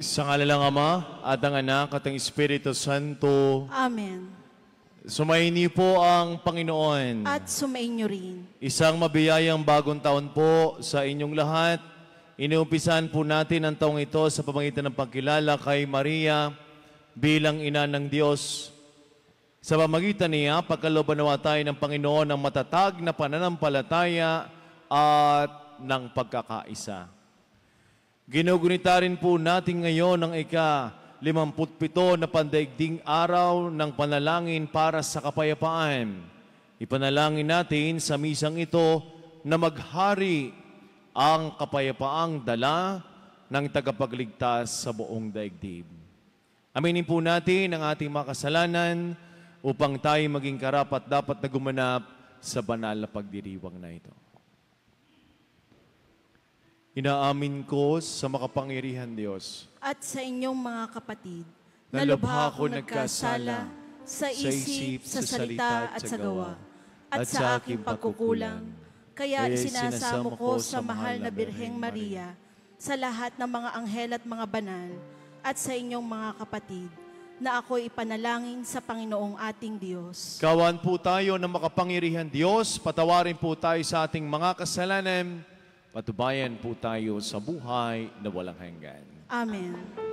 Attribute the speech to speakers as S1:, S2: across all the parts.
S1: Sa ngala ng Ama, at ng Anak, at ng Espiritu Santo.
S2: Amen.
S1: Sumaini po ang Panginoon.
S2: At sumainyo rin.
S1: Isang mabiyayang bagong taon po sa inyong lahat. Inuumpisan po natin ang taong ito sa pamamagitan ng pagkilala kay Maria bilang ina ng Diyos. Sa pamamagitan niya, pagkalooban nawa tayo ng Panginoon ng matatag na pananampalataya at ng pagkakaisa. Ginugunita rin po natin ngayon ang ika-57 na pandaigding araw ng panalangin para sa kapayapaan. Ipanalangin natin sa misang ito na maghari ang kapayapaang dala ng tagapagligtas sa buong daigdig. Aminin po natin ang ating mga kasalanan upang tayo maging karapat-dapat na gumanap sa banal na pagdiriwang na ito. Inaamin ko sa makapangyarihan Diyos
S2: At sa inyong mga kapatid,
S1: na lubha ko nagkasala
S2: sa isip, sa salita at sa gawa, at sa aking pagkukulang. Kaya isinasamo ko sa mahal na Birheng Maria, sa lahat ng mga anghel at mga banal, at sa inyong mga kapatid, na ako'y ipanalangin sa Panginoong ating Diyos.
S1: Kawan po tayo ng makapangyarihan Diyos, patawarin po tayo sa ating mga kasalanan, patubayan po tayo sa buhay na walang hanggan.
S2: Amen.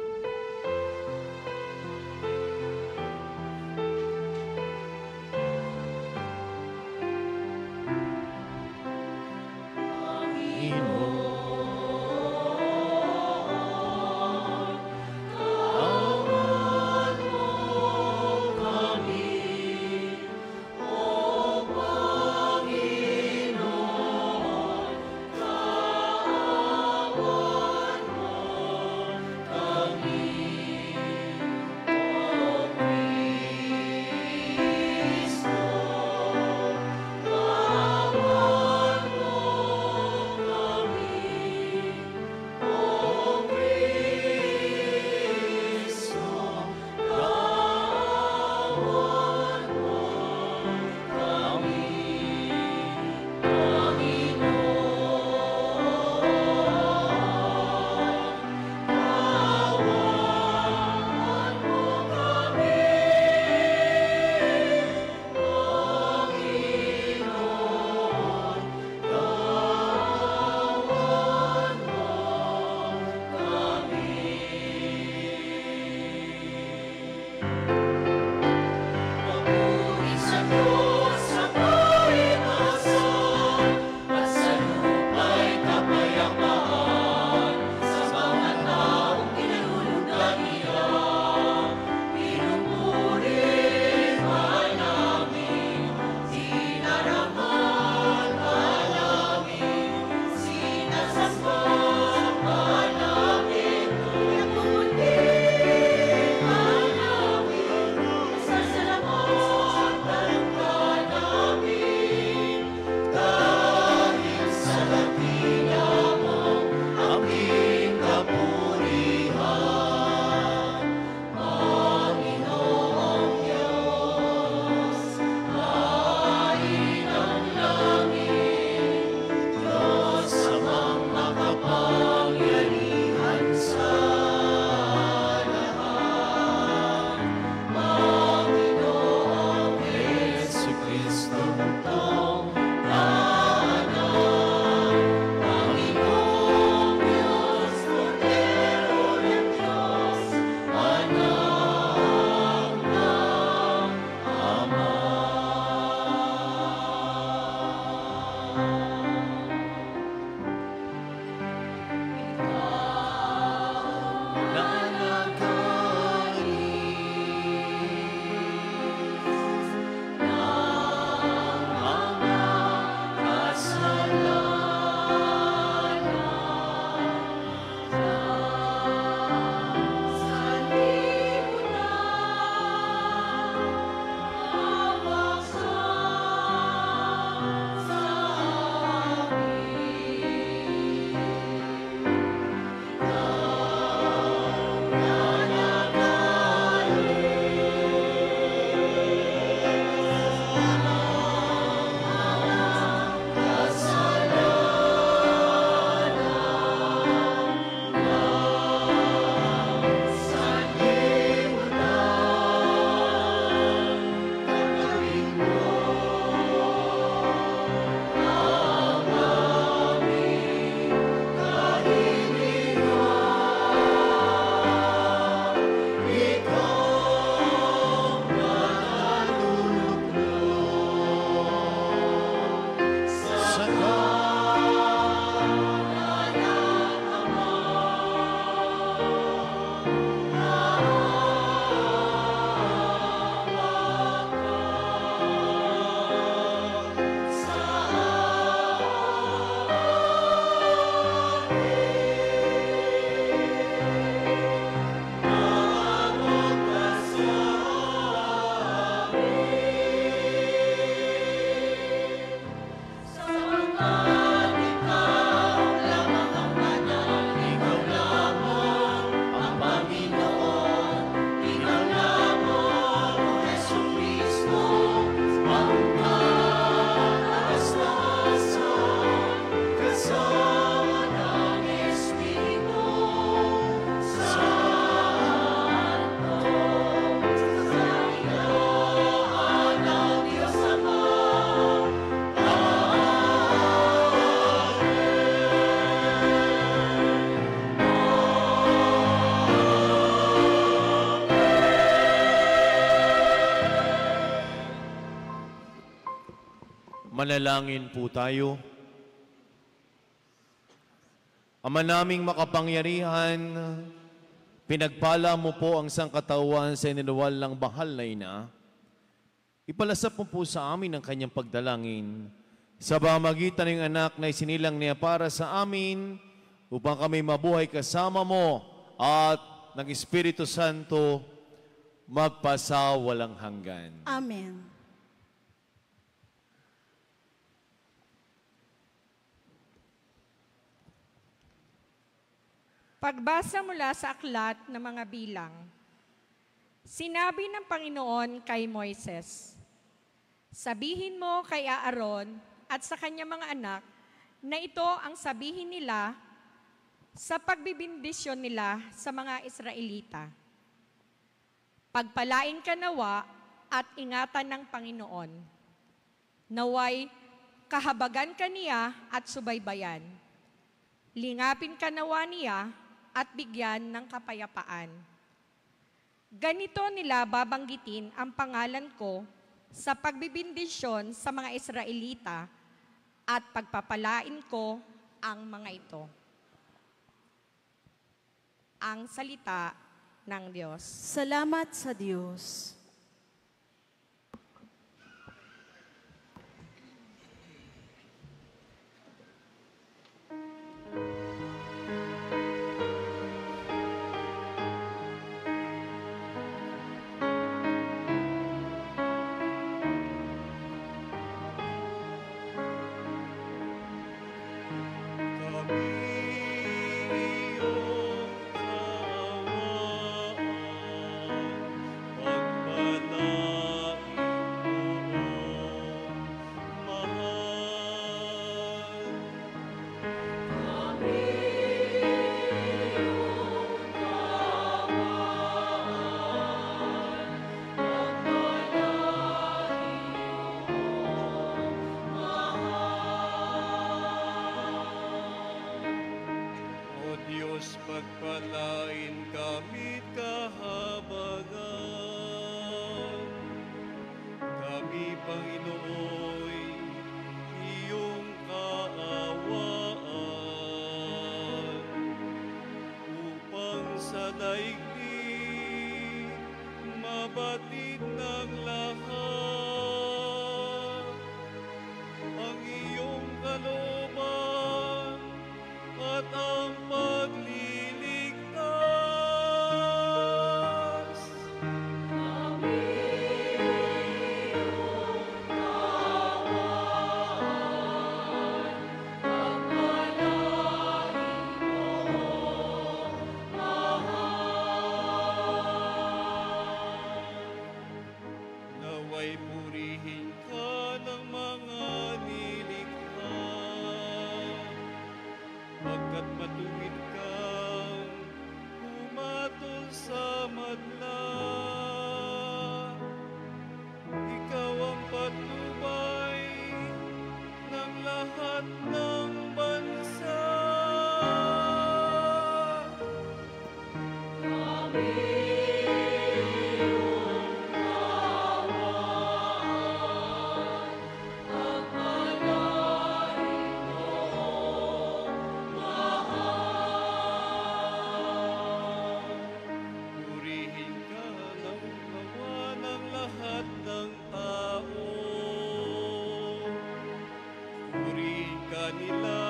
S1: Manalangin po tayo. Ama naming makapangyarihan, pinagpala mo po ang sangkatawan sa iniluwalang bahal na ina. Ipalasap mo po sa amin ang kanyang pagdalangin sa pamamagitan ng anak na isinilang niya para sa amin upang kami mabuhay kasama mo at ng Espiritu Santo magpasawalang hanggan.
S2: Amen.
S3: Pagbasa mula sa aklat ng mga bilang, sinabi ng Panginoon kay Moises, sabihin mo kay Aaron at sa kanyang mga anak na ito ang sabihin nila sa pagbibindisyon nila sa mga Israelita. Pagpalain ka nawa at ingatan ng Panginoon. Naway kahabagan ka niya at subaybayan. Lingapin ka nawa niya at bigyan ng kapayapaan. Ganito nila babanggitin ang pangalan ko sa pagbibindisyon sa mga Israelita at pagpapalain ko ang mga ito. Ang salita ng Diyos.
S2: Salamat sa Diyos.
S4: Pagpalain kami kahabagan. Kami, Panginooy, iyong kaawaan. Upang sa daigdig mabatid ng lahat ang iyong kalooban at ang matuwid kang humatol sa madla. Ikaw ang patnubay ng lahat ng bansa. Nila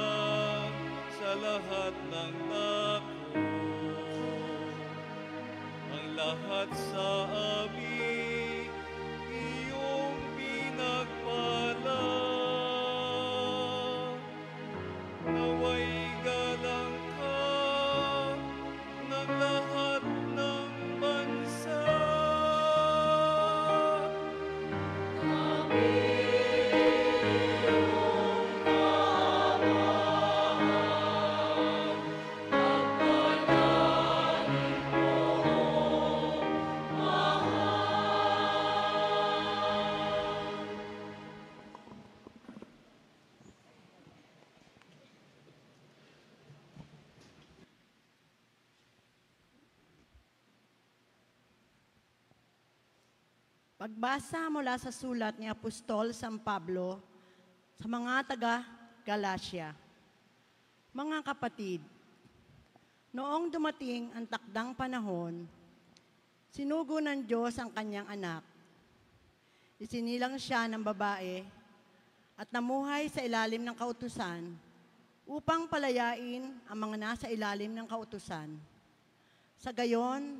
S4: sa lahat ng dako, ang lahat sa amin iyong pinagpala. Naway galang ka ng lahat ng bansa.
S5: Pagbasa mula sa sulat ni Apostol San Pablo Sa mga taga-Galacia, mga kapatid, noong dumating ang takdang panahon, sinugo ng Diyos ang kanyang anak. Isinilang siya ng babae at namuhay sa ilalim ng kautusan upang palayain ang mga nasa ilalim ng kautusan. Sa gayon,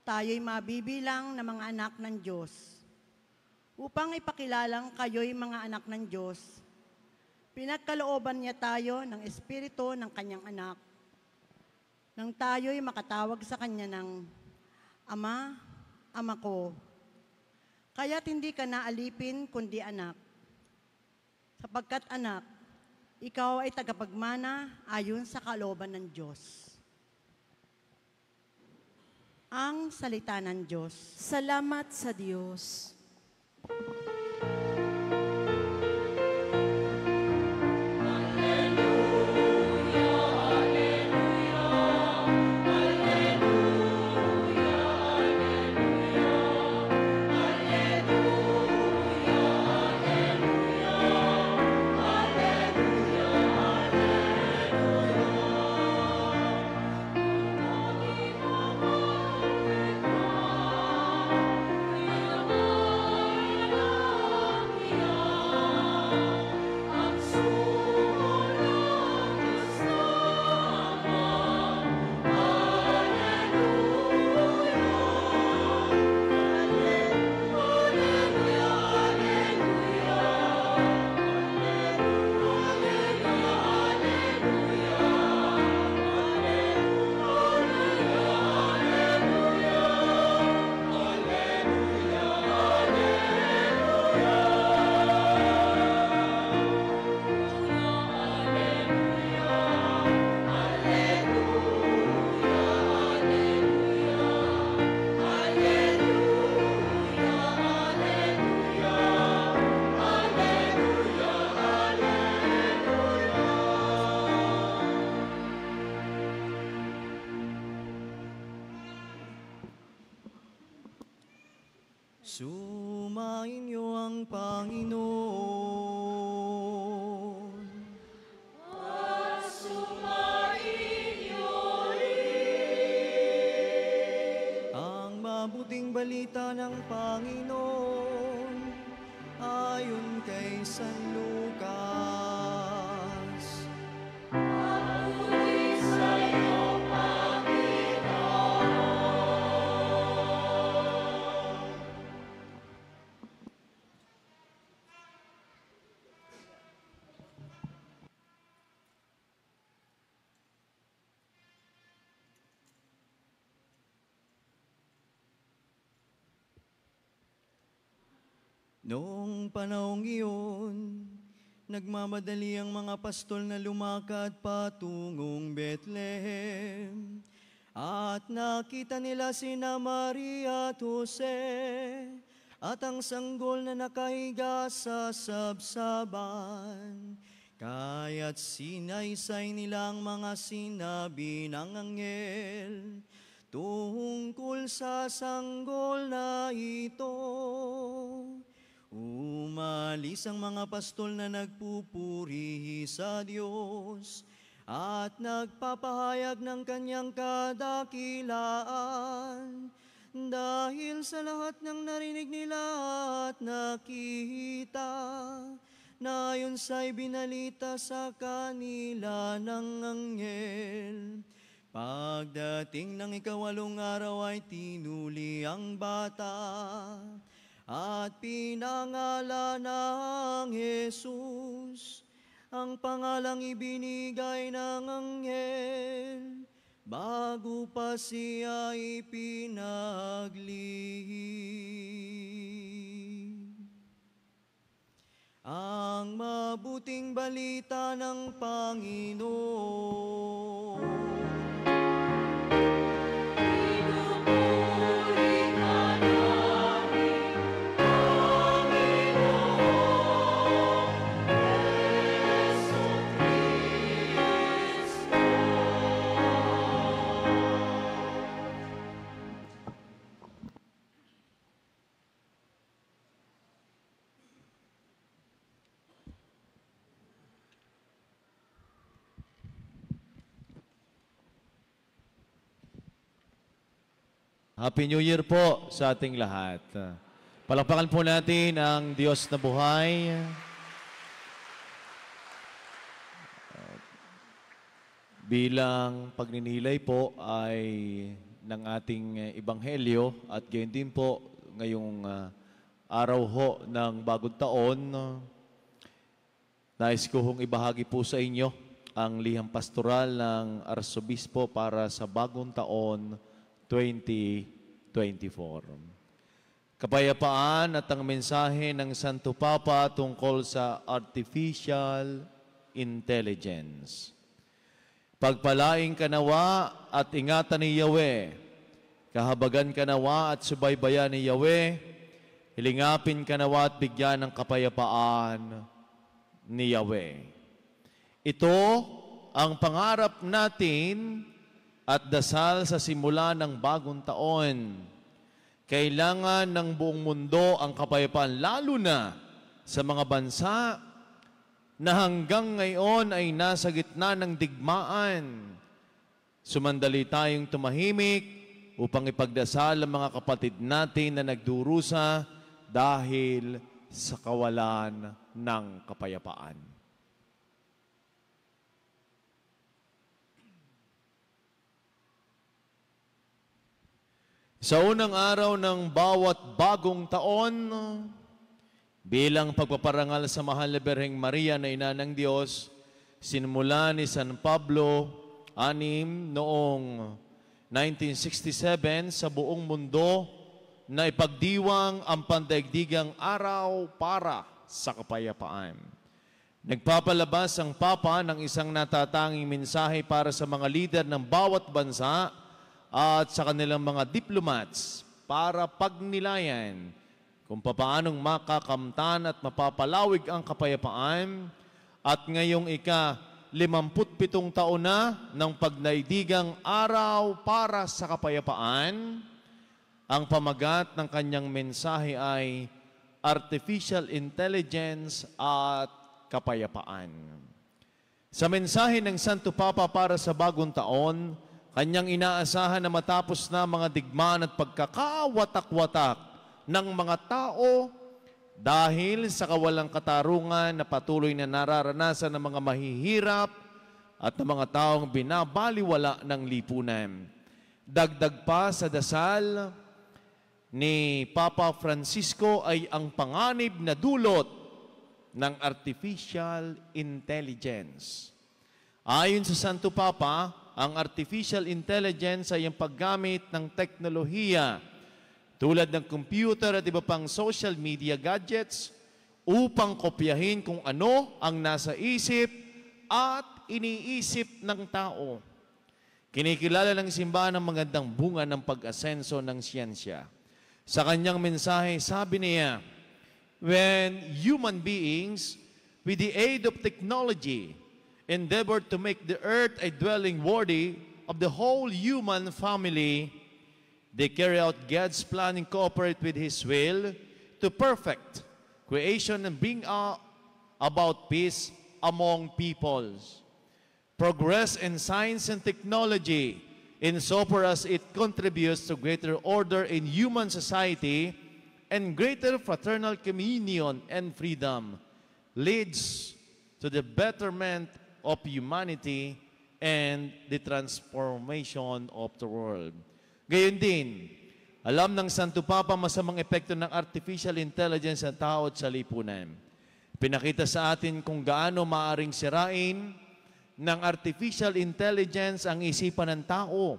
S5: tayo'y mabibilang na mga anak ng Diyos. Upang ipakilalang kayo'y mga anak ng Diyos, pinagkalooban niya tayo ng Espiritu ng kanyang anak, nang tayo'y makatawag sa kanya ng Ama, Ama ko. Kaya't hindi ka na alipin kundi anak. Sapagkat anak, ikaw ay tagapagmana ayon sa kalooban ng Diyos. Ang salita ng Diyos.
S2: Salamat sa Diyos.
S4: Sumainyo ang Panginoon.
S6: At sumainyo rin.
S4: Ang mabuting balita ng Panginoon ayon kay San Lucas.
S6: Papuri sa iyo, Panginoon.
S4: Noong panahong iyon, nagmamadali ang mga pastol na lumakad patungong Bethlehem. At nakita nila sina Maria at Jose at ang sanggol na nakahiga sa sabsaban. Kaya't sinaysay nila ang mga sinabi ng anghel tungkol sa sanggol na ito. Umalis ang mga pastol na nagpupuri sa Diyos at nagpapahayag ng kanyang kadakilaan dahil sa lahat ng narinig nila at nakita na ayon sa'y binalita sa kanila ng anghel. Pagdating ng ikawalong araw ay tinuli ang bata at pinangalan ng Jesus, ang pangalang ibinigay ng anghel bago pa siya ipinaglihim. Ang mabuting balita ng Panginoon.
S1: Happy New Year po sa ating lahat. Palakpakan po natin ang Diyos na buhay. Bilang pagninilay po ay ng ating Ebanghelyo at gayon din po ngayong araw ho ng bagong taon, nais ko hong ibahagi po sa inyo ang liham pastoral ng Arsobispo para sa bagong taon 2024. Kapayapaan at ang mensahe ng Santo Papa tungkol sa artificial intelligence. Pagpalaing kanawa at ingatan ni Yahweh, kahabagan kanawa at subaybayan ni Yahweh, hilingapin kanawa at bigyan ng kapayapaan ni Yahweh. Ito ang pangarap natin at dasal sa simula ng bagong taon. Kailangan ng buong mundo ang kapayapaan, lalo na sa mga bansa na hanggang ngayon ay nasa gitna ng digmaan. Sumandali tayong tumahimik upang ipagdasal ang mga kapatid natin na nagdurusa dahil sa kawalan ng kapayapaan. Sa unang araw ng bawat bagong taon, bilang pagpaparangal sa mahal na Birheng Maria na ina ng Diyos, sinimula ni San Pablo VI noong 1967 sa buong mundo na ipagdiwang ang pandaigdigang araw para sa kapayapaan. Nagpapalabas ang Papa ng isang natatanging mensahe para sa mga lider ng bawat bansa at sa kanilang mga diplomats para pagnilayan kung paanong makakamtan at mapapalawig ang kapayapaan. At ngayong ika-57 taon na ng pagdaigdigang araw para sa kapayapaan, ang pamagat ng kanyang mensahe ay Artificial Intelligence at Kapayapaan. Sa mensahe ng Santo Papa para sa bagong taon, kanyang inaasahan na matapos na mga digmaan at pagkakawatak-watak ng mga tao dahil sa kawalang katarungan na patuloy na nararanasan ng mga mahihirap at ng mga taong binabaliwala ng lipunan. Dagdag pa sa dasal ni Papa Francisco ay ang panganib na dulot ng artificial intelligence. Ayon sa Santo Papa, ang artificial intelligence ay ang paggamit ng teknolohiya tulad ng computer at iba pang social media gadgets upang kopyahin kung ano ang nasa isip at iniisip ng tao. Kinikilala ng simbahan ang magandang bunga ng pag-asenso ng siyensya. Sa kanyang mensahe, sabi niya, when human beings, with the aid of technology, endeavored to make the earth a dwelling worthy of the whole human family, they carry out God's plan and cooperate with His will to perfect creation and bring about peace among peoples. Progress in science and technology, insofar as it contributes to greater order in human society and greater fraternal communion and freedom, leads to the betterment of humanity and the transformation of the world. Gayon din, alam ng Santo Papa masamang epekto ng artificial intelligence sa tao at sa lipunan. Pinakita sa atin kung gaano maaring sirain ng artificial intelligence ang isipan ng tao.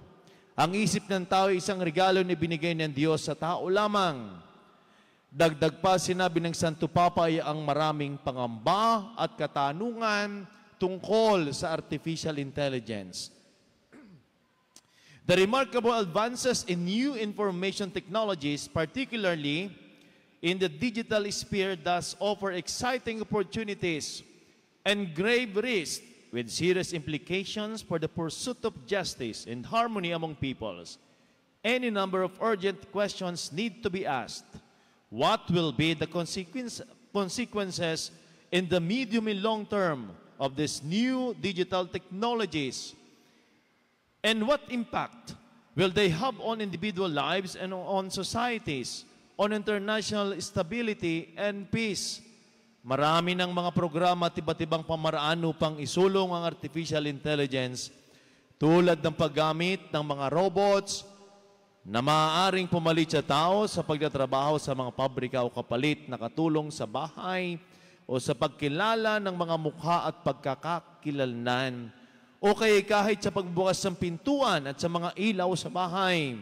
S1: Ang isip ng tao ay isang regalo na binigay ng Diyos sa tao lamang. Dagdag pa, sinabi ng Santo Papa ay ang maraming pangamba at katanungan tungkol sa artificial intelligence. The remarkable advances in new information technologies, particularly in the digital sphere, thus offer exciting opportunities and grave risks with serious implications for the pursuit of justice and harmony among peoples. Any number of urgent questions need to be asked. What will be the consequences in the medium and long term of these new digital technologies? And what impact will they have on individual lives and on societies, on international stability and peace. Marami ng mga programa at iba't ibang pamaraan upang isulong ang artificial intelligence tulad ng paggamit ng mga robots na maaaring pumalit sa tao sa pagtatrabaho sa mga pabrika o kapalit na katulong sa bahay o sa pagkilala ng mga mukha at pagkakakilanlan o kaya kahit sa pagbukas ng pintuan at sa mga ilaw sa bahay.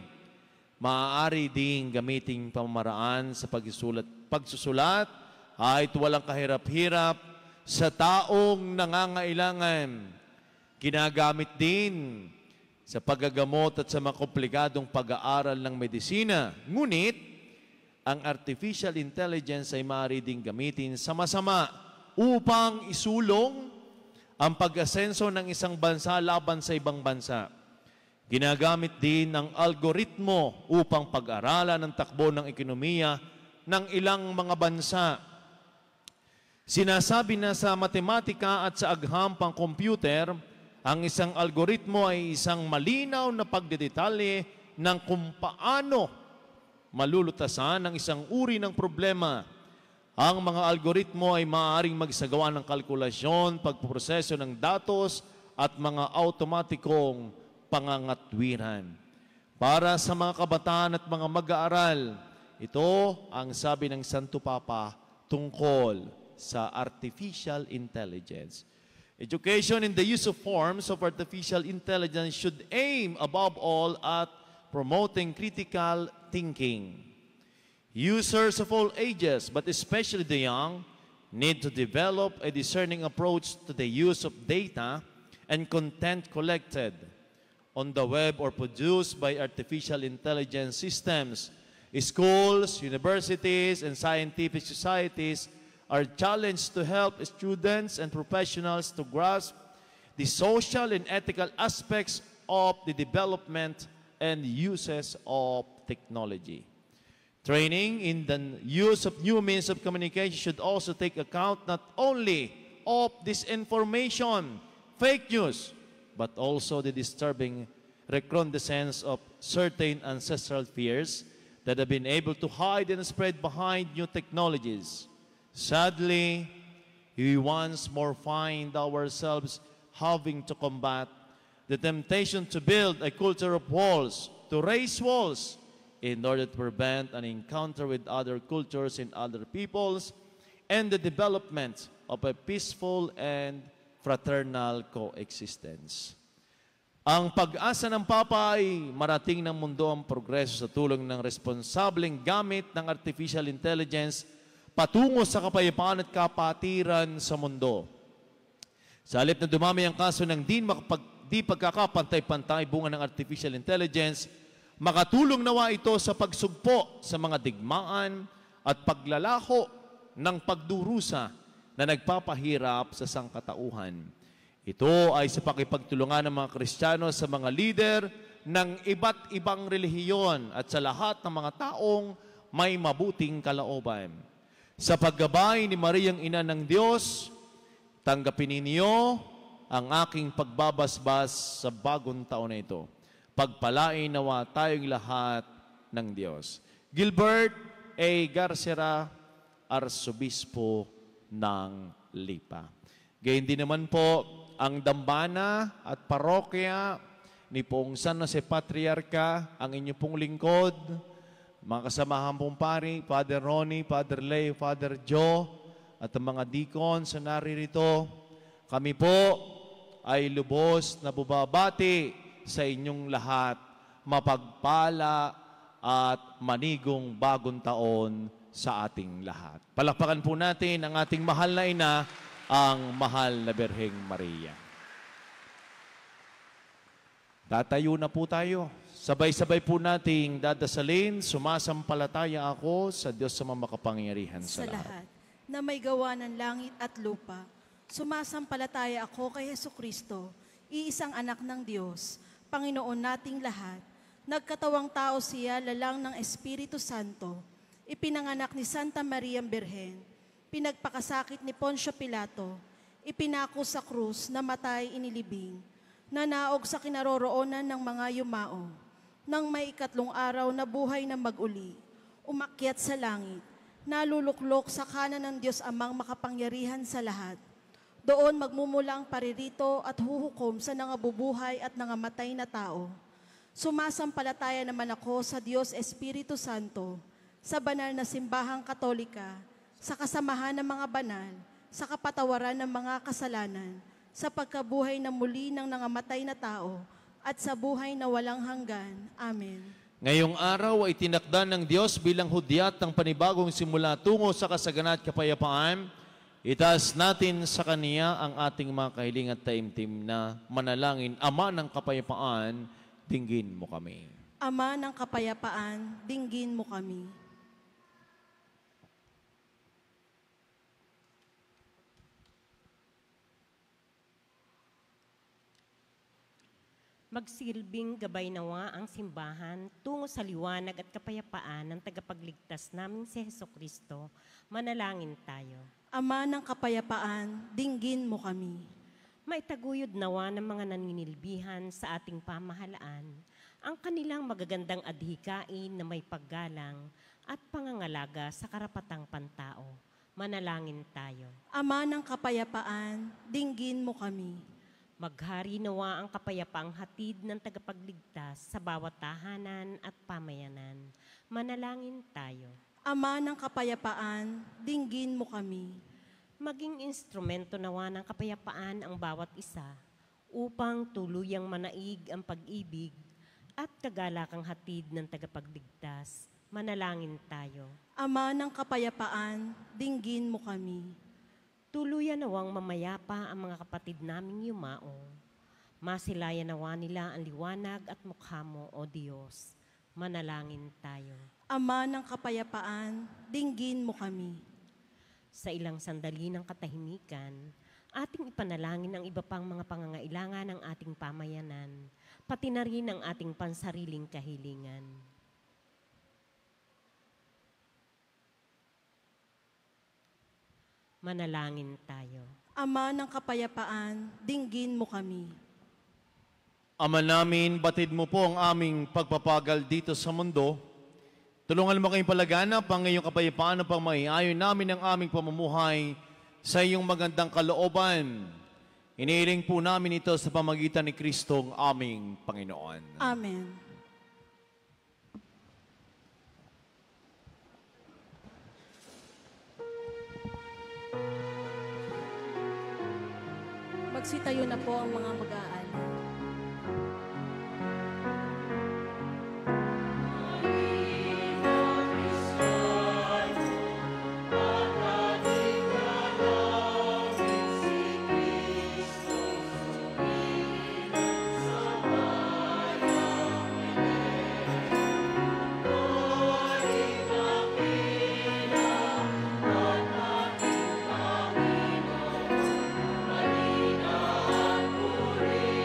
S1: Maaari ding gamiting pamamaraan sa pagsusulat kahit walang kahirap-hirap sa taong nangangailangan. Ginagamit din sa paggagamot at sa mga komplikadong pag-aaral ng medisina. Ngunit, ang artificial intelligence ay maaari ding gamitin sa masama upang isulong ang pag-asenso ng isang bansa laban sa ibang bansa. Ginagamit din ng algoritmo upang pag-aralan ang takbo ng ekonomiya ng ilang mga bansa. Sinasabi na sa matematika at sa agham pang computer, ang isang algoritmo ay isang malinaw na pagdedetalye ng kung paano malulutasan ng isang uri ng problema. Ang mga algoritmo ay maaaring magsagawa ng kalkulasyon, pagproseso ng datos at mga automatikong pangangatwiran. Para sa mga kabataan at mga mag-aaral, ito ang sabi ng Santo Papa tungkol sa artificial intelligence. Education in the use of forms of artificial intelligence should aim above all at promoting critical thinking. Users of all ages, but especially the young, need to develop a discerning approach to the use of data and content collected on the web or produced by artificial intelligence systems. Schools, universities, and scientific societies are challenged to help students and professionals to grasp the social and ethical aspects of the development and uses of technology. Training in the use of new means of communication should also take account not only of disinformation, fake news, but also the disturbing recrudescence of certain ancestral fears that have been able to hide and spread behind new technologies. Sadly, we once more find ourselves having to combat the temptation to build a culture of walls, to raise walls, in order to prevent an encounter with other cultures and other peoples, and the development of a peaceful and fraternal coexistence. Ang pag-asa ng Papa ay marating ng mundo ang progreso sa tulong ng responsableng gamit ng artificial intelligence patungo sa kapayapaan at kapatiran sa mundo. Sa halip na dumami ang kaso ng di pagkakapantay-pantay bunga ng artificial intelligence, makatulong nawa ito sa pagsugpo sa mga digmaan at paglalaho ng pagdurusa na nagpapahirap sa sangkatauhan. Ito ay sa pakipagtulungan ng mga Kristiyano sa mga lider ng iba't ibang relihiyon at sa lahat ng mga taong may mabuting kalooban. Sa paggabay ni Mariang Ina ng Diyos, tanggapin ninyo ang aking pagbabasbas sa bagong taon na ito. Pagpalain nawa tayong lahat ng Diyos. Gilbert A. Garcera, Arsobispo ng Lipa. Gayun din naman po ang dambana at parokya ni Poong San Jose Patriarca, ang inyo pong lingkod, mga kasamahan pong pari, Father Ronnie, Father Leo, Father Joe, at ang mga deacons na naririto. Kami po ay lubos na bubabati sa inyong lahat, mapagpala at manigong bagong taon sa ating lahat. Palakpakan po natin ang ating mahal na ina, ang mahal na Birheng Maria. Tatayo na po tayo. Sabay-sabay po nating dadasalin, sumasampalataya ako sa Diyos sa makapangyarihan sa lahat.
S2: Na may gawa ng langit at lupa, sumasampalataya ako kay Hesukristo, iisang anak ng Diyos, Panginoon nating lahat. Nagkatawang tao siya, lalang ng Espiritu Santo, ipinanganak ni Santa Maria Birhen, pinagpakasakit ni Poncio Pilato, ipinako sa krus, namatay, inilibing, nanaog sa kinaroroonan ng mga yumao, Nang may ikatlong araw na buhay na mag-uli, umakyat sa langit, naluluklok sa kanan ng Diyos Amang makapangyarihan sa lahat. Doon magmumula ang paririto at huhukom sa nangabubuhay at nangamatay na tao. Sumasampalataya naman ako sa Diyos Espiritu Santo, sa banal na simbahang katolika, sa kasamahan ng mga banal, sa kapatawaran ng mga kasalanan, sa pagkabuhay na muli ng nangamatay na tao, at sa buhay na walang hanggan. Amen.
S1: Ngayong araw ay tinakda ng Diyos bilang hudyat ng panibagong simula tungo sa kasaganaan at kapayapaan. Itaas natin sa Kaniya ang ating mga kahiling at taimtim na manalangin. Ama ng kapayapaan, dinggin mo kami.
S2: Ama ng kapayapaan, dinggin mo kami.
S7: Magsilbing gabay nawa ang simbahan tungo sa liwanag at kapayapaan ng tagapagligtas namin si Hesukristo. Manalangin tayo.
S2: Ama ng kapayapaan, dinggin mo kami.
S7: Maitaguyod nawa ng mga naninilbihan sa ating pamahalaan ang kanilang magagandang adhikain na may paggalang at pangangalaga sa karapatang pantao. Manalangin tayo.
S2: Ama ng kapayapaan, dinggin mo kami.
S7: Maghari nawa ang kapayapaang hatid ng tagapagligtas sa bawat tahanan at pamayanan. Manalangin tayo.
S2: Ama ng kapayapaan, dinggin mo kami.
S7: Maging instrumento nawa ng kapayapaan ang bawat isa upang tuluyang manaig ang pag-ibig at kagalakang hatid ng tagapagligtas. Manalangin tayo.
S2: Ama ng kapayapaan, dinggin mo kami.
S7: Tuluyan nawang mamayapa ang mga kapatid naming yumao. Masilayan nawa nila ang liwanag at mukha mo, O Diyos. Manalangin tayo.
S2: Ama ng kapayapaan, dinggin mo kami.
S7: Sa ilang sandali ng katahimikan, ating ipanalangin ang iba pang mga pangangailangan ng ating pamayanan, pati na rin ang ating pansariling kahilingan. Manalangin tayo.
S2: Ama ng kapayapaan, dinggin mo kami.
S1: Ama namin, batid mo po ang aming pagpapagal dito sa mundo. Tulungan mo kayong palaganap ang iyong kapayapaan upang maiayon namin ang aming pamumuhay sa iyong magandang kalooban. Inihiling po namin ito sa pamagitan ni Kristong aming Panginoon.
S2: Amen. Magsitayo na po ang mga mag-aalay.
S6: Puri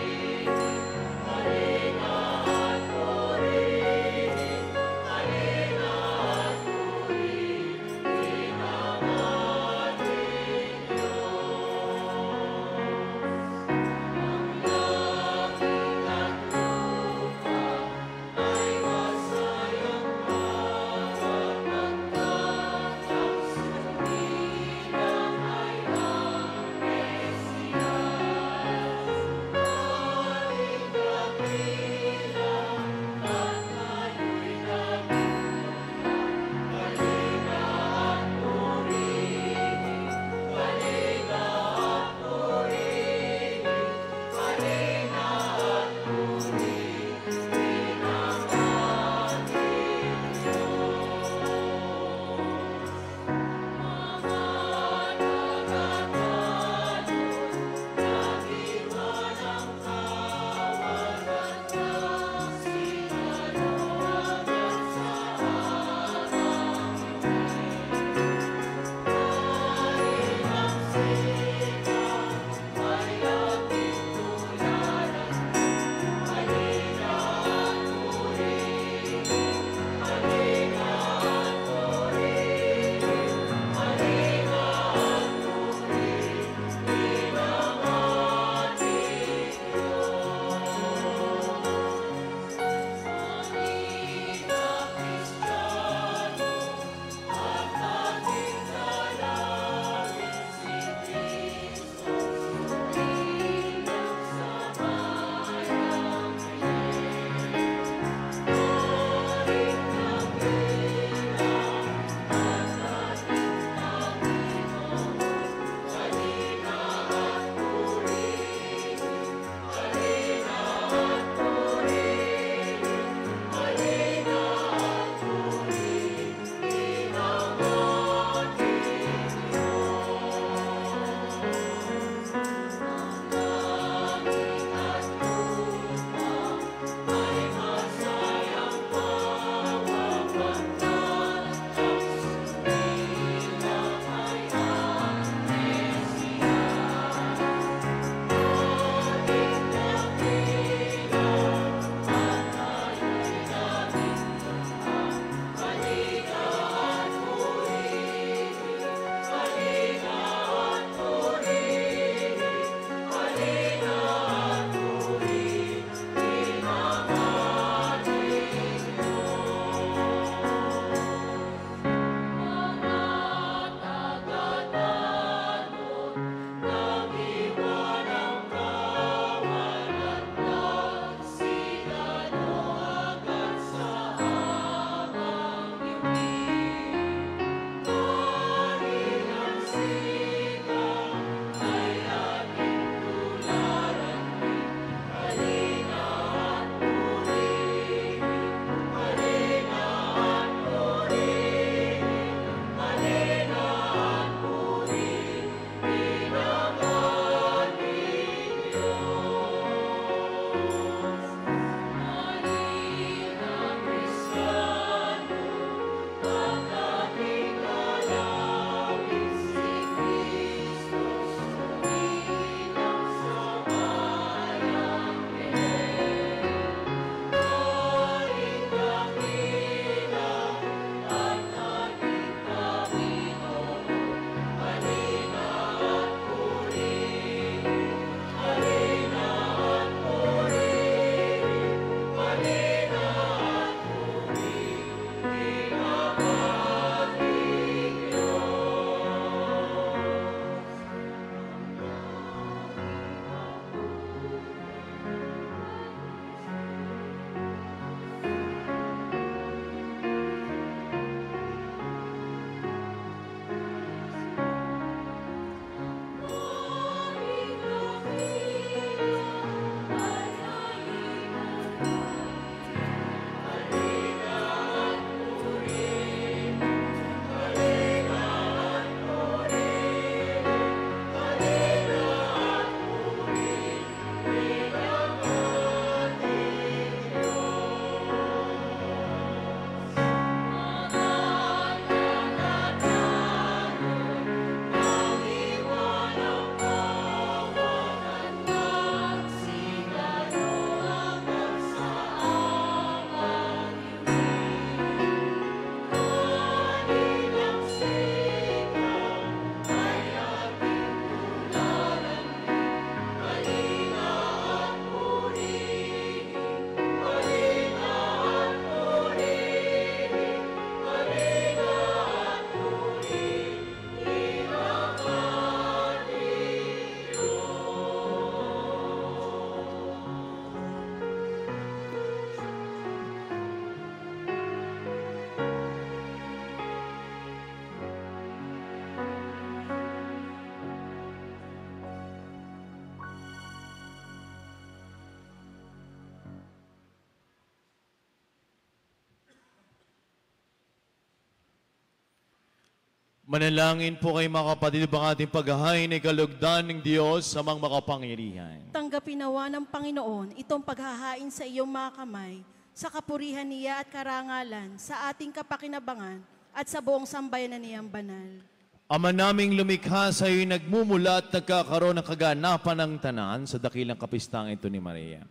S1: Manalangin po kayo mga kapatid, ang ating paghahain ay kalugdan ng Diyos sa mga makapangyarihan.
S2: Tanggapin nawa ng Panginoon itong paghahain sa iyong mga kamay, sa kapurihan niya at karangalan, sa ating kapakinabangan at sa buong sambayanan niyang banal.
S1: Ama naming lumikha sa iyo'y nagmumula at nagkakaroon ng kaganapan ng tanan sa dakilang kapistang ito ni Maria.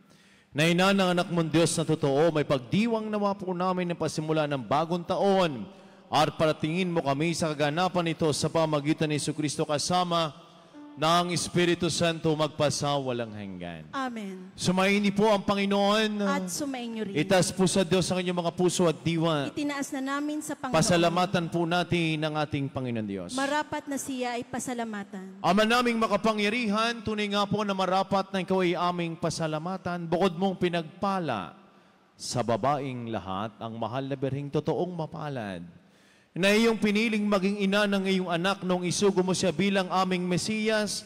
S1: Na ina ng anak mong Diyos na totoo, may pagdiwang nawa po namin ng pasimula ng bagong taon at paratingin mo kami sa kaganapan ito sa pamagitan ni Jesucristo kasama ng Espiritu Santo magpasawalang hanggan.
S2: Amen.
S1: Sumaini po ang Panginoon.
S2: At sumainyo rin.
S1: Itaas po sa Diyos ang inyong mga puso at diwa.
S2: Itinaas na namin sa Panginoon.
S1: Pasalamatan po natin ng ating Panginoon Diyos.
S2: Marapat na siya ay pasalamatan.
S1: Ama naming makapangyarihan, tunay nga po na marapat na ikaw ay aming pasalamatan. Bukod mong pinagpala sa babaing lahat, ang mahal na Birheng totoong mapalad, na iyong piniling maging ina ng iyong anak nung isugo mo siya bilang aming Mesiyas,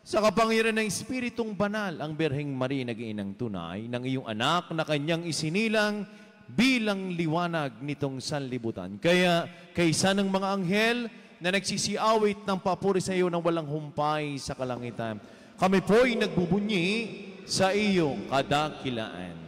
S1: sa kapangyarihan ng Espiritong Banal, ang Birheng Maria nag-iinang tunay ng iyong anak na kanyang isinilang bilang liwanag nitong sanlibutan. Kaya kaysa ng mga anghel na nagsisiawit ng papuri sa iyo ng walang humpay sa kalangitan, kami po'y nagbubunyi sa iyong kadakilaan.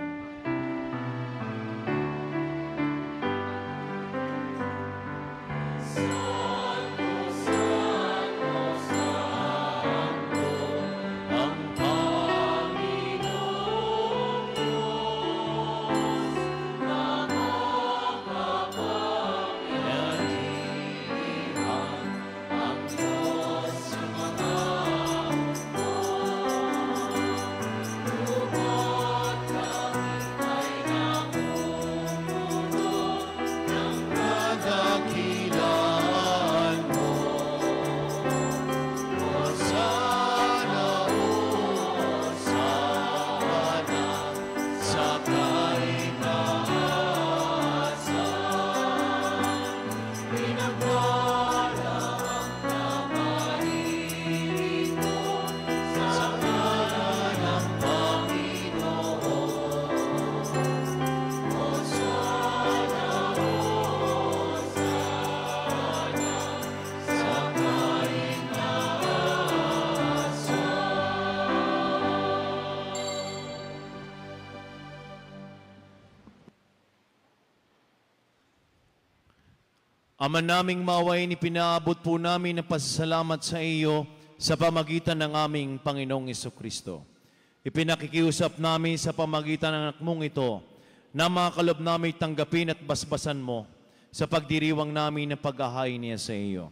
S1: Ama naming mawain, ipinaabot po namin ang pasasalamat sa iyo sa pamagitan ng aming Panginoong Jesucristo. Ipinakikiusap namin sa pamagitan ng anak mong ito na makakalob namin tanggapin at basbasan mo sa pagdiriwang namin ng paghahain niya sa iyo.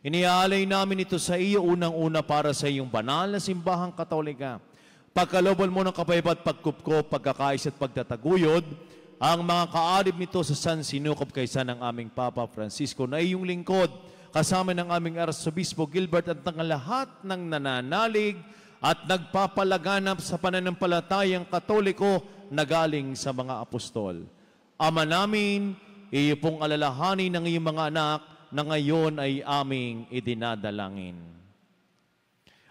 S1: Iniaalay namin ito sa iyo unang-una para sa iyong banal na simbahang Katolika. Pagkalobal mo ng kapayapaan at pagkupkop, pagkakais at pagtataguyod, ang mga kaarib nito sa San Sinukob kaysa ng aming Papa Francisco na iyong lingkod, kasama ng aming Arsobispo Gilbert at ng lahat ng nananalig at nagpapalaganap sa pananampalatayang Katoliko na galing sa mga apostol. Ama namin, iyo pong alalahanin ng iyong mga anak na ngayon ay aming idinadalangin.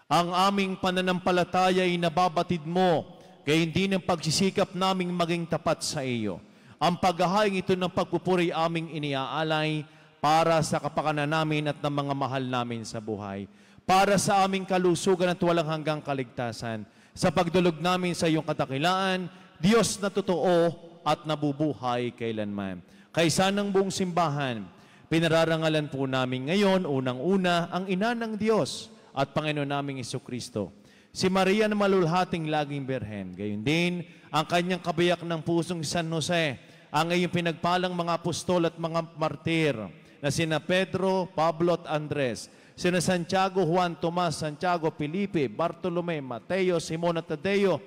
S1: Ang aming pananampalataya ay nababatid mo, kaya hindi ng pagsisikap naming maging tapat sa iyo. Ang paghahaing ito ng pagpupuri aming iniaalay para sa kapakanan namin at ng mga mahal namin sa buhay. Para sa aming kalusugan at walang hanggang kaligtasan. Sa pagdulog namin sa iyong kadakilaan, Diyos na totoo at nabubuhay kailanman. Kaysa ng buong simbahan, pinararangalan po namin ngayon, unang-una, ang ina ng Diyos at Panginoon naming Jesucristo. Si Maria na malulhating laging Birhen. Gayon din, ang kanyang kabiyak ng pusong San Jose, ang iyong pinagpalang mga apostol at mga martir, na sina Pedro, Pablo at Andres, sina Santiago, Juan, Tomas, Santiago, Felipe, Bartolome, Mateo, Simon at Tadeo,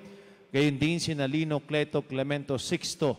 S1: gayon din sina Lino, Cleto, Clemento, Sixto,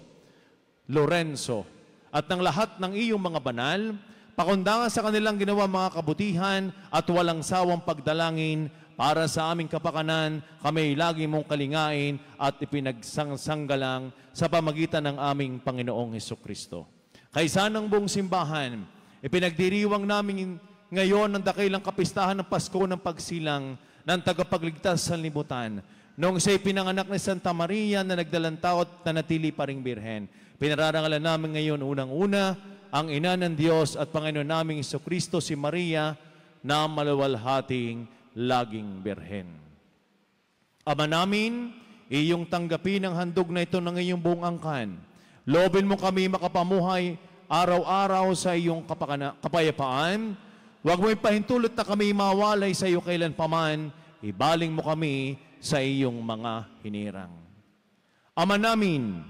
S1: Lorenzo, at ng lahat ng iyong mga banal, pakundangan sa kanilang ginawa mga kabutihan at walang sawang pagdalangin para sa aming kapakanan, kami lagi mong kalingain at ipinagsanggalang sa pamagitan ng aming Panginoong Hesukristo. Kaysa ng buong simbahan, ipinagdiriwang namin ngayon ang dakilang kapistahan ng Pasko ng Pagsilang ng tagapagligtas sa libutan. Noong siya'y pinanganak ni Santa Maria na nagdalang tao at nanatili pa ring Birhen. Pinararangalan namin ngayon unang-una ang ina ng Diyos at Panginoon naming Jesucristo, si Maria, na maluwalhating laging birhen. Ama namin, iyong tanggapin ang handog na ito ng iyong buong angkan. Loobin mo kami makapamuhay araw-araw sa iyong kapayapaan. Huwag mo ipahintulot na kami mawalay sa iyo kailan paman. Ibaling mo kami sa iyong mga hinirang. Ama namin,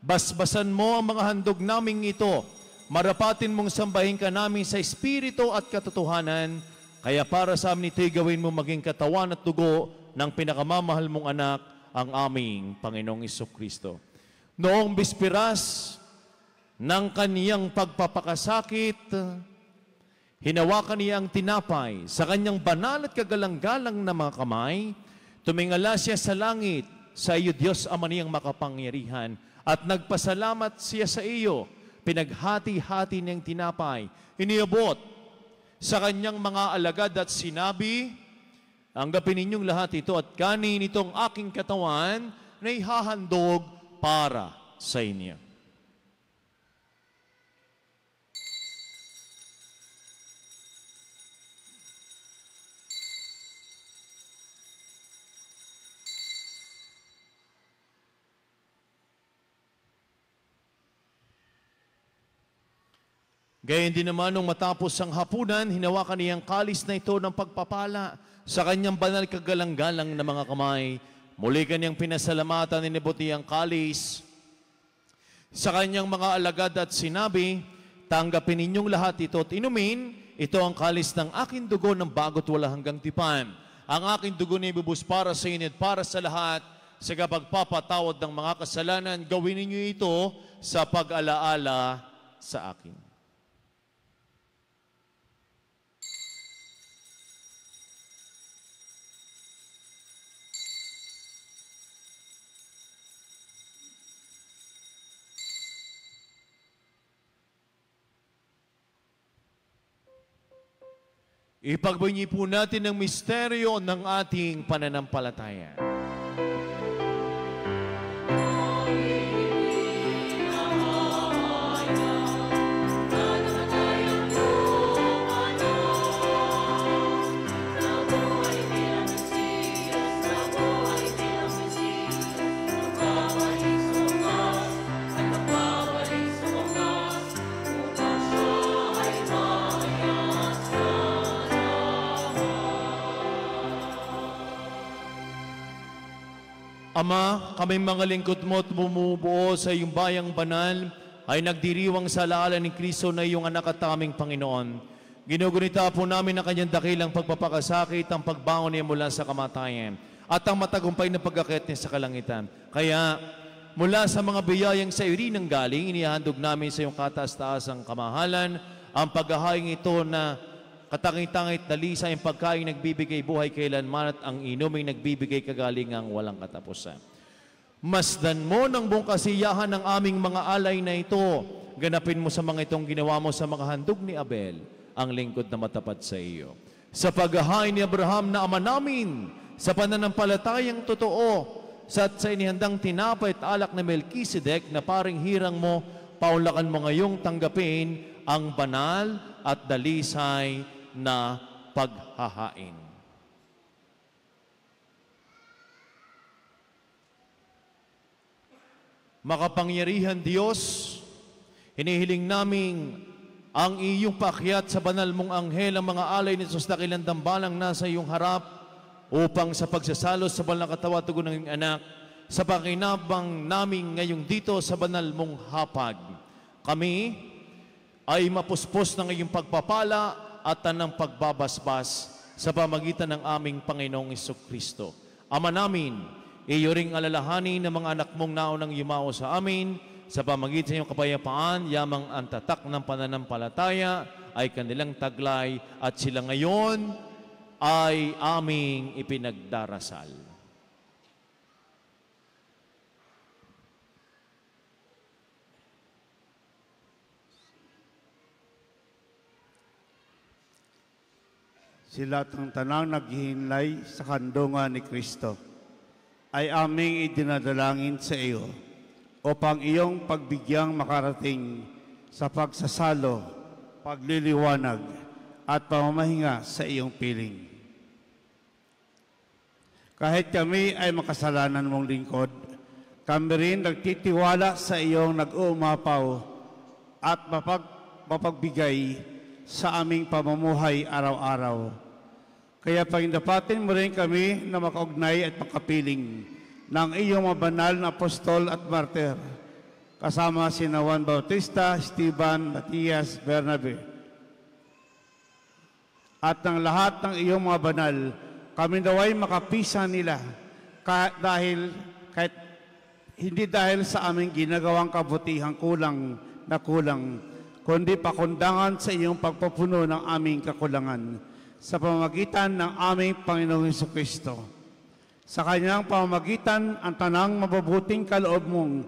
S1: basbasan mo ang mga handog naming ito. Marapatin mong sambahin ka namin sa espiritu at katotohanan. Kaya para sa amin ito'y gawin mo maging katawan at dugo ng pinakamamahal mong anak, ang aming Panginoong Jesucristo. Noong bispiras ng kaniyang pagpapakasakit, hinawakan niya ang tinapay sa kanyang banal at kagalang-galang na mga kamay, tumingala siya sa langit, sa iyo Diyos Ama niyang makapangyarihan, at nagpasalamat siya sa iyo, pinaghati-hati niyang tinapay, iniabot sa kanyang mga alagad at sinabi, "Anggapin ninyong lahat ito at kanin itong aking katawan na ihahandog para sa inyo." Gayon din naman nung matapos ang hapunan, hinawakan niyang kalis na ito ng pagpapala sa kanyang banal kagalang-galang na mga kamay. Muli kanyang pinasalamatan, inibot niyang kalis sa kanyang mga alagad at sinabi, "Tanggapin ninyong lahat ito at inumin, ito ang kalis ng aking dugo ng bago't wala hanggang tipan. Ang aking dugo na ibubus para sa inyo at para sa lahat sa pagpapatawad ng mga kasalanan. Gawin ninyo ito sa pag-alaala sa akin." Ipagbunyi po natin ang misteryo ng ating pananampalataya. Ama, kaming mga lingkod mo at bumubuo sa iyong bayang banal ay nagdiriwang sa alaala ni Kristo na iyong anak at aming Panginoon. Ginugunita po namin ang kanyang dakilang pagpapakasakit, ang pagbangon niya mula sa kamatayan, at ang matagumpay na pag-akit niya sa kalangitan. Kaya, mula sa mga biyayang sa iyo rin ang galing, inihandog namin sa iyong kataas-taasang kamahalan, ang paghahaing ito na katangit-tangit na lisa ang pagkain nagbibigay buhay kailanman at ang inuming nagbibigay kagalingang walang katapusan. Masdan mo ng buong kasiyahan ng aming mga alay na ito. Ganapin mo sa mga itong ginawa mo sa mga handog ni Abel, ang lingkod na matapat sa iyo. Sa paghahain ni Abraham na ama namin, sa pananampalatayang totoo, sa inihandang tinapay at alak na Melkisedek na paring hirang mo, paulakan mo ngayong tanggapin ang banal at dalisay na paghahain. Makapangyarihan Diyos, hinihiling naming ang iyong paakyat sa banal mong anghel ang mga alay ni Jesus na kilandambalang nasa iyong harap upang sa pagsasalo sa banal na katawan at dugo ng iyong anak sa pakinabang namin ngayong dito sa banal mong hapag. Kami ay mapuspos ng iyong pagpapala at ng pagbabasbas sa pamagitan ng aming Panginoong Jesucristo. Ama namin, iyo ring alalahanin ng mga anak mong naunang yumao sa amin, sa pamagitan ng iyong kapayapaan, yamang ang tatak ng pananampalataya ay kanilang taglay at sila ngayon ay aming ipinagdarasal.
S8: Sila ang tanang naghihinlay sa kandungan ni Kristo ay aming idinadalangin sa iyo upang iyong pagbigyang makarating sa pagsasalo, pagliliwanag, at pamamahinga sa iyong piling. Kahit kami ay makasalanan mong lingkod, kami rin nagtitiwala sa iyong nag-uumapaw at mapagbigay sa aming pamumuhay araw-araw. Kaya pagindapatin mo rin kami na makaugnay at makapiling ng iyong mga banal na apostol at martir, kasama sina Juan Bautista, Esteban, Matias, Bernabe, at ng lahat ng iyong mga banal, kami daw ay makapisa nila hindi dahil sa aming ginagawang kabutihang kulang, kundi pakundangan sa iyong pagpapuno ng aming kakulangan sa pamamagitan ng aming Panginoong Jesucristo. Sa kanyang pamamagitan, ang tanang mabubuting kaloob mong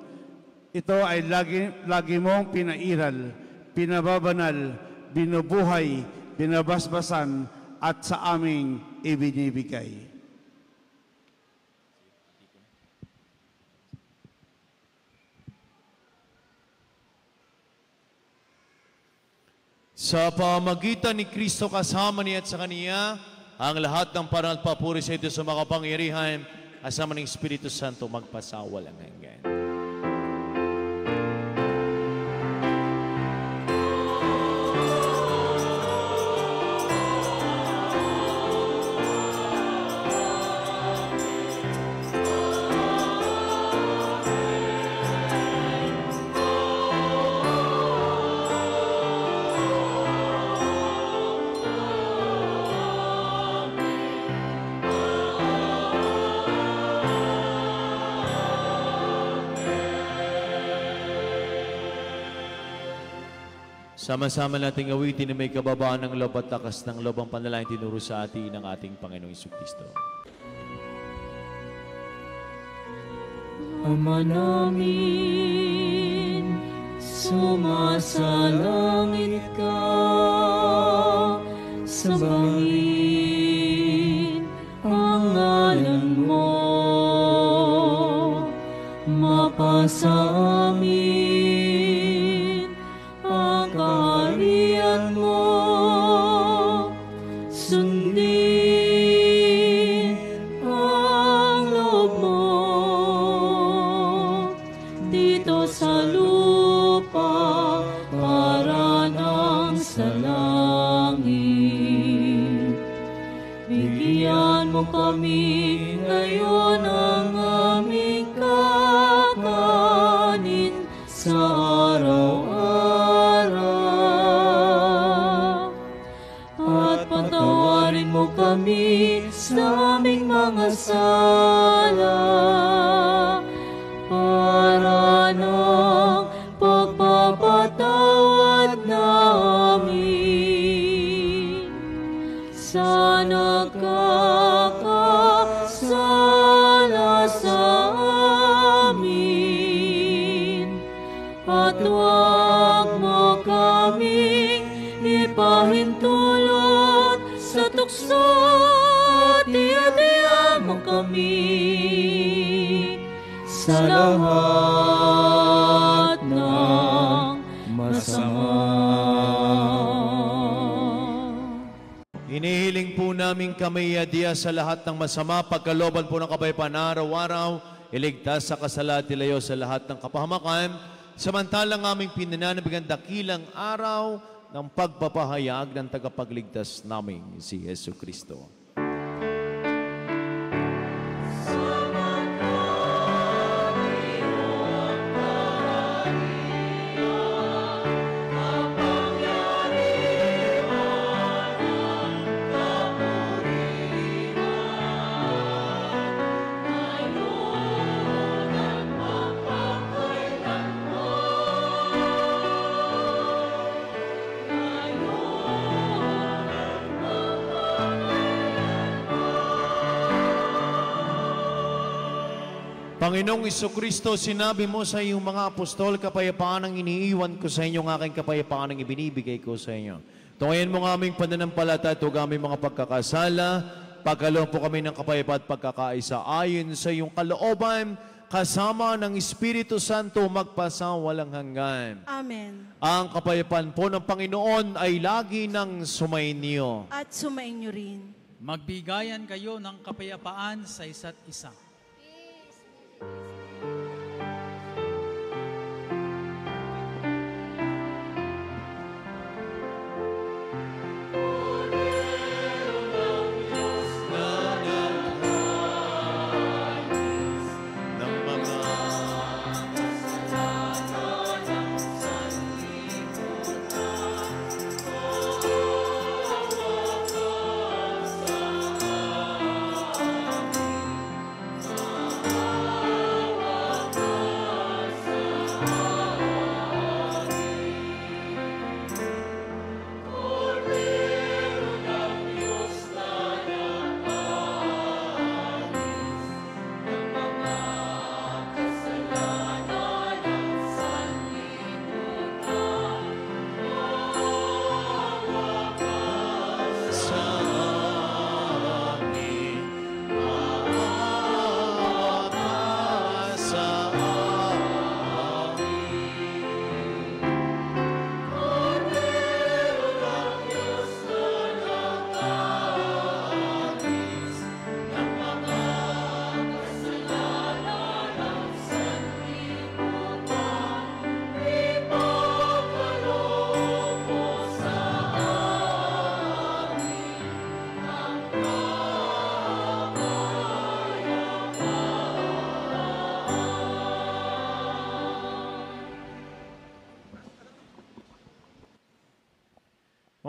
S8: ito ay lagi mong pinairal, pinababanal, binubuhay, binabasbasan, at sa aming ibinibigay.
S1: Sa pamagitan ni Kristo kasama niya at sa Kaniya, ang lahat ng parangal at papuri sa ito sa makapangyarihan, kasama ng Espiritu Santo magpasawalang hanggan. Sama-sama nating awitin na may kababaan ng loob at takas ng loob ang panalangin tinuro sa atin ng ating Panginoong Jesucristo.
S6: Ama namin, sumasalangit ka, sambahin ang ngalan mo, mapasa amin ang kaharian mo, sundin ang loob mo dito sa lupa para nang sa langit. Bigyan mo kami ngayon ang aming kakanin sa araw-araw, at patawarin mo kami sa aming mga sala para ng pagpapatawad namin sa nagkakasala sa amin, at huwag mo kaming ipahintulot sa tukso, at iadya mo kami sa lahat ng masama.
S1: Hinihiling po namin kami iadya sa lahat ng masama, pagkalooban po ng kapayapaan araw-araw, iligtas sa kasala at ilayo sa lahat ng kapahamakan, samantalang aming pinananabigan dakilang araw ng pagpapahayag ng tagapagligtas namin, si Jesucristo. Panginoong Jesucristo, sinabi mo sa iyong mga apostol, kapayapaan ang iniiwan ko sa inyo, ng aking kapayapaan ang ibinibigay ko sa inyo. Tungayan mo ng aming pananampalataya at huwag aming mga pagkakasala, pagkaloob po kami ng kapayapaan at pagkakaisa ayon sa iyong kalooban, kasama ng Espiritu Santo magpasawalang hanggan.
S2: Amen.
S1: Ang kapayapaan po ng Panginoon ay lagi nang sumainyo.
S2: At sumainyo rin.
S9: Magbigayan kayo ng kapayapaan sa isa't isa.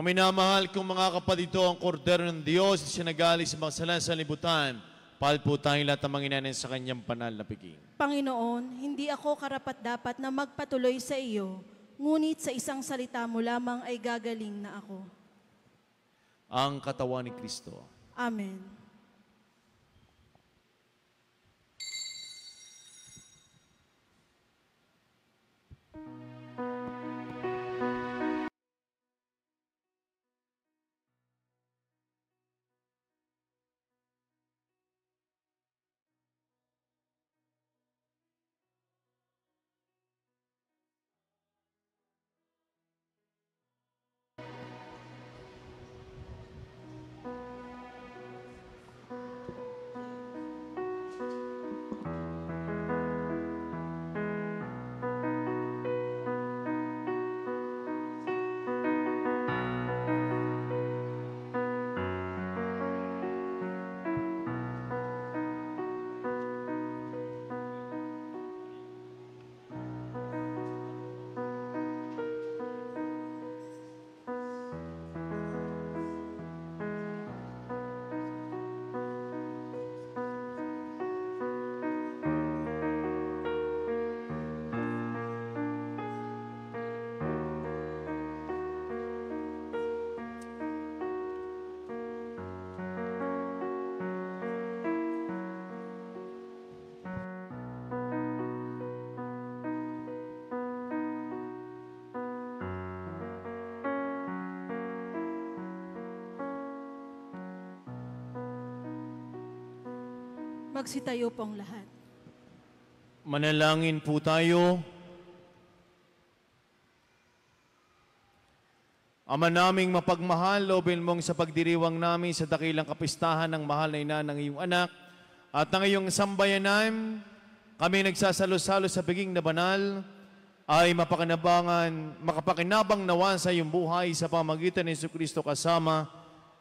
S1: Minamahal kong mga kapatid, ito ang kordero ng Diyos na sinagali sa mga sala sa libutan. Pahal po tayong lahat ng Panginoon sa kanyang banal na piging.
S2: Panginoon, hindi ako karapat-dapat na magpatuloy sa iyo, ngunit sa isang salita mo lamang ay gagaling na ako.
S1: Ang katawan ni Kristo.
S2: Amen. Magsitayo po ang lahat.
S1: Manalangin po tayo. Ama naming mapagmahal, loobin mong sa pagdiriwang namin sa dakilang kapistahan ng mahal na ina ng iyong anak at ng iyong sambayanan, kami nagsasalo-salo sa biging na banal, ay makapakinabang nawa sa iyong buhay sa pamagitan ni Jesucristo kasama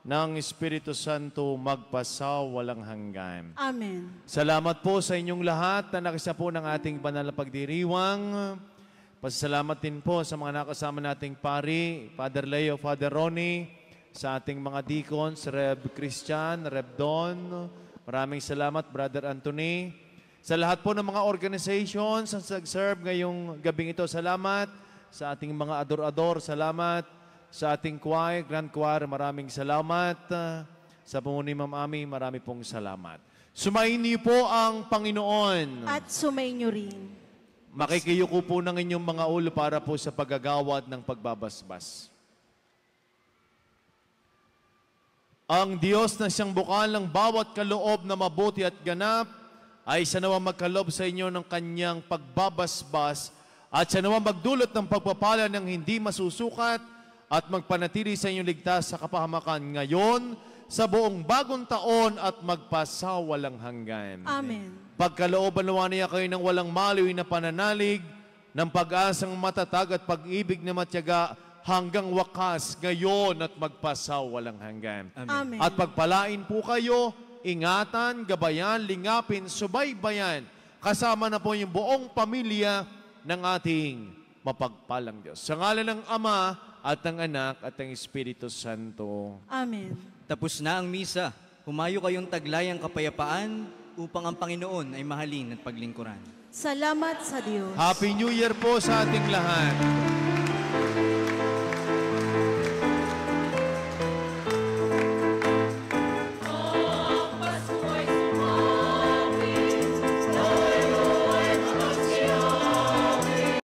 S1: ng Espiritu Santo magpasawalang hanggan.
S2: Amen.
S1: Salamat po sa inyong lahat na nakisa po ng ating banal na pagdiriwang. Pasalamat din po sa mga nakasama nating pari, Father Leo, Father Ronnie, sa ating mga deacons, Rev. Christian, Rev. Don. Maraming salamat, Brother Anthony. Sa lahat po ng mga organizations na nag-serve ngayong gabing ito, salamat. Sa ating mga ador-ador, salamat. Sa ating choir, Grand Choir, maraming salamat. Sa pamumuno ni Ma'am Ami, marami pong salamat. Sumayin niyo po ang Panginoon.
S2: At sumayin niyo rin.
S1: Makikiyuko po ng inyong mga ulo para po sa paggagawad ng pagbabasbas. Ang Diyos na siyang bukal ng bawat kaloob na mabuti at ganap, ay siya nawa magkalob sa inyo ng kanyang pagbabasbas at siya nawa magdulot ng pagpapala ng hindi masusukat at magpanatili sa inyong ligtas sa kapahamakan ngayon, sa buong bagong taon at magpasawalang hanggan.
S2: Amen.
S1: Pagkalooban nawa niya kayo ng walang maliw na pananalig, ng pag-asang matatag at pag-ibig na matyaga hanggang wakas ngayon at magpasawalang hanggan.
S2: Amen.
S1: At pagpalain po kayo, ingatan, gabayan, lingapin, subaybayan, kasama na po yung buong pamilya ng ating mapagpalang Diyos. Sa ngalan ng Ama at ng Anak at ng Espiritu Santo.
S2: Amen.
S4: Tapos na ang misa. Humayo kayong taglayang kapayapaan upang ang Panginoon ay mahalin at paglingkuran.
S2: Salamat sa Diyos.
S1: Happy New Year po sa ating lahat.